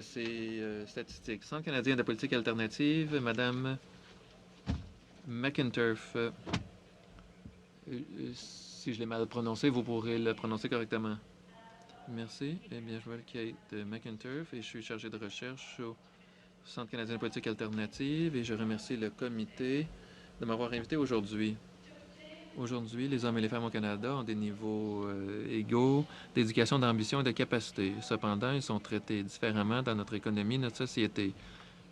Ces statistiques. Centre canadien de politique alternative, Madame McInturf. Si je l'ai mal prononcé, vous pourrez le prononcer correctement. Merci. Eh bien, je m'appelle Kate McInturf et je suis chargé de recherche au Centre canadien de politique alternative et je remercie le comité de m'avoir invité aujourd'hui. Aujourd'hui, les hommes et les femmes au Canada ont des niveaux égaux d'éducation, d'ambition et de capacité. Cependant, ils sont traités différemment dans notre économie, notre société.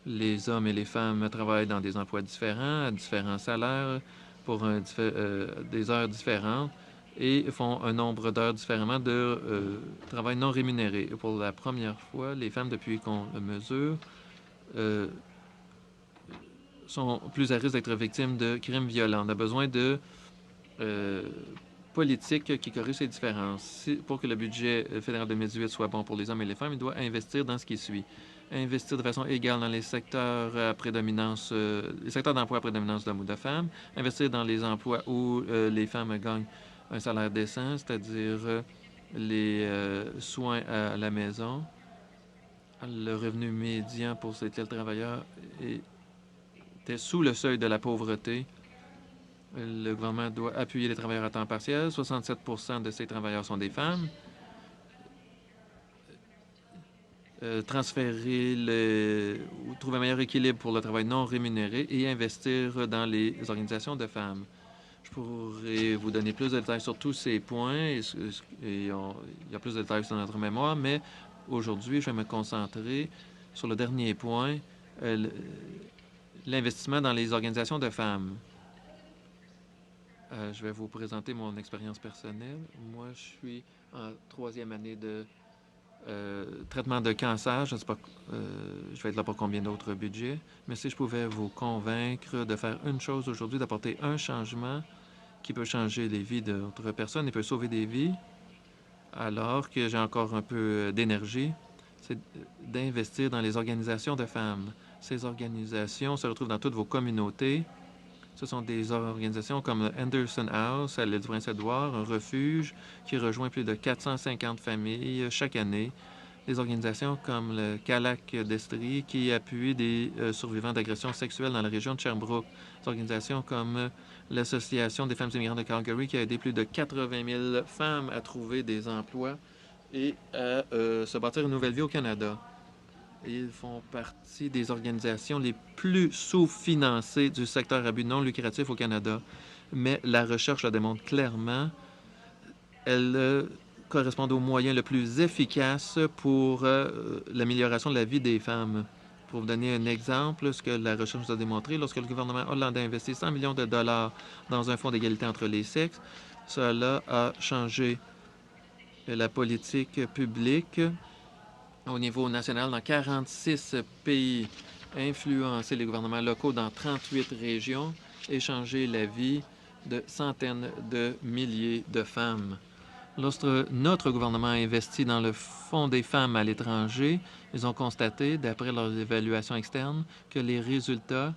Les hommes et les femmes travaillent dans des emplois différents, à différents salaires, pour des heures différentes et font un nombre d'heures différemment de travail non rémunéré. Et pour la première fois, les femmes, depuis qu'on le mesure, sont plus à risque d'être victimes de crimes violents. On a besoin de politique qui corrige ces différences. Pour que le budget fédéral 2018 soit bon pour les hommes et les femmes, il doit investir dans ce qui suit. Investir de façon égale dans les secteurs à prédominance, les secteurs d'emploi à prédominance d'hommes ou de femmes. Investir dans les emplois où les femmes gagnent un salaire décent, c'est-à-dire les soins à la maison. Le revenu médian pour ces tels travailleurs était sous le seuil de la pauvreté. Le gouvernement doit appuyer les travailleurs à temps partiel. 67 de ces travailleurs sont des femmes. Transférer ou trouver un meilleur équilibre pour le travail non rémunéré et investir dans les organisations de femmes. Je pourrais vous donner plus de détails sur tous ces points il y a plus de détails sur notre mémoire, mais aujourd'hui, je vais me concentrer sur le dernier point, l'investissement dans les organisations de femmes. Je vais vous présenter mon expérience personnelle. Moi, je suis en 3e année de traitement de cancer. Je ne sais pas, je vais être là pour combien d'autres budgets, mais si je pouvais vous convaincre de faire une chose aujourd'hui, d'apporter un changement qui peut changer les vies d'autres personnes et peut sauver des vies, alors que j'ai encore un peu d'énergie, c'est d'investir dans les organisations de femmes. Ces organisations se retrouvent dans toutes vos communautés. Ce sont des organisations comme Anderson House à l'île du Prince-Édouard, un refuge qui rejoint plus de 450 familles chaque année. Des organisations comme le Calac d'Estrie qui appuient des survivants d'agressions sexuelles dans la région de Sherbrooke. Des organisations comme l'Association des femmes immigrantes de Calgary qui a aidé plus de 80 000 femmes à trouver des emplois et à se bâtir une nouvelle vie au Canada. Ils font partie des organisations les plus sous-financées du secteur à but non lucratif au Canada. Mais la recherche le démontre clairement. Elles correspondent aux moyens le plus efficaces pour l'amélioration de la vie des femmes. Pour vous donner un exemple, ce que la recherche nous a démontré, lorsque le gouvernement hollandais a investi 100 millions de dollars dans un fonds d'égalité entre les sexes, cela a changé la politique publique au niveau national dans 46 pays, influencer les gouvernements locaux dans 38 régions et changer la vie de centaines de milliers de femmes. Lorsque notre gouvernement a investi dans le Fonds des femmes à l'étranger, ils ont constaté, d'après leurs évaluations externes, que les résultats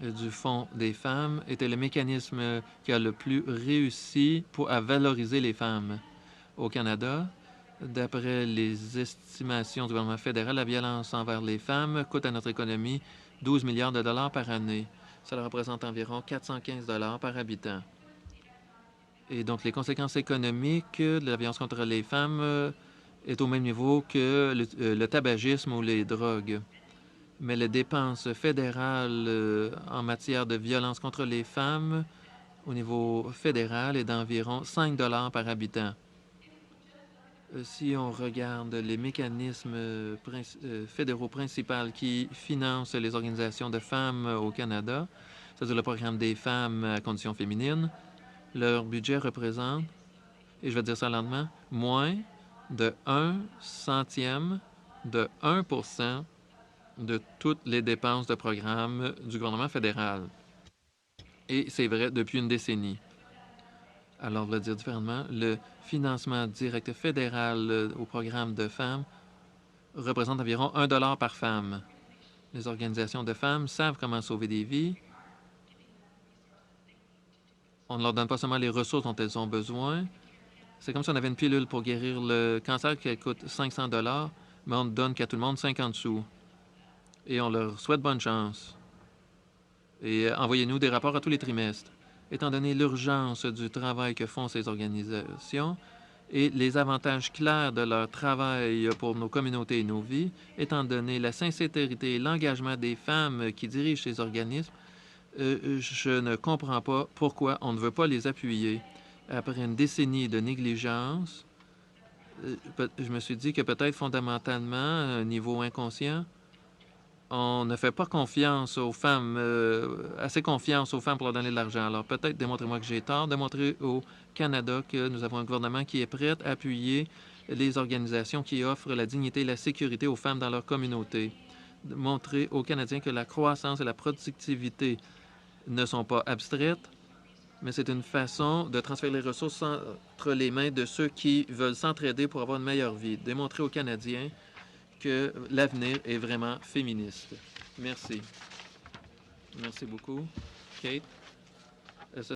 du Fonds des femmes étaient le mécanisme qui a le plus réussi à valoriser les femmes. Au Canada, d'après les estimations du gouvernement fédéral, la violence envers les femmes coûte à notre économie 12 milliards de dollars par année. Cela représente environ 415 dollars par habitant. Et donc, les conséquences économiques de la violence contre les femmes est au même niveau que le tabagisme ou les drogues. Mais les dépenses fédérales en matière de violence contre les femmes au niveau fédéral est d'environ 5 dollars par habitant. Si on regarde les mécanismes fédéraux principaux qui financent les organisations de femmes au Canada, c'est-à-dire le programme des femmes à condition féminine, leur budget représente, et je vais dire ça lentement, moins de 1 centième de 1% de toutes les dépenses de programme du gouvernement fédéral. Et c'est vrai depuis une décennie. Alors, je vais le dire différemment, le financement direct fédéral au programme de femmes représente environ 1 dollar par femme. Les organisations de femmes savent comment sauver des vies. On ne leur donne pas seulement les ressources dont elles ont besoin. C'est comme si on avait une pilule pour guérir le cancer qui coûte 500 dollars, mais on ne donne qu'à tout le monde 50 sous. Et on leur souhaite bonne chance. Et envoyez-nous des rapports à tous les trimestres. Étant donné l'urgence du travail que font ces organisations et les avantages clairs de leur travail pour nos communautés et nos vies, étant donné la sincérité et l'engagement des femmes qui dirigent ces organismes, je ne comprends pas pourquoi on ne veut pas les appuyer. Après une décennie de négligence, je me suis dit que peut-être fondamentalement, à un niveau inconscient, on ne fait pas confiance aux femmes, assez confiance aux femmes pour leur donner de l'argent. Alors peut-être démontrez-moi que j'ai tort, démontrez au Canada que nous avons un gouvernement qui est prêt à appuyer les organisations qui offrent la dignité et la sécurité aux femmes dans leur communauté. Montrer aux Canadiens que la croissance et la productivité ne sont pas abstraites, mais c'est une façon de transférer les ressources entre les mains de ceux qui veulent s'entraider pour avoir une meilleure vie. Démontrer aux Canadiens que l'avenir est vraiment féministe. Merci. Merci beaucoup. Kate?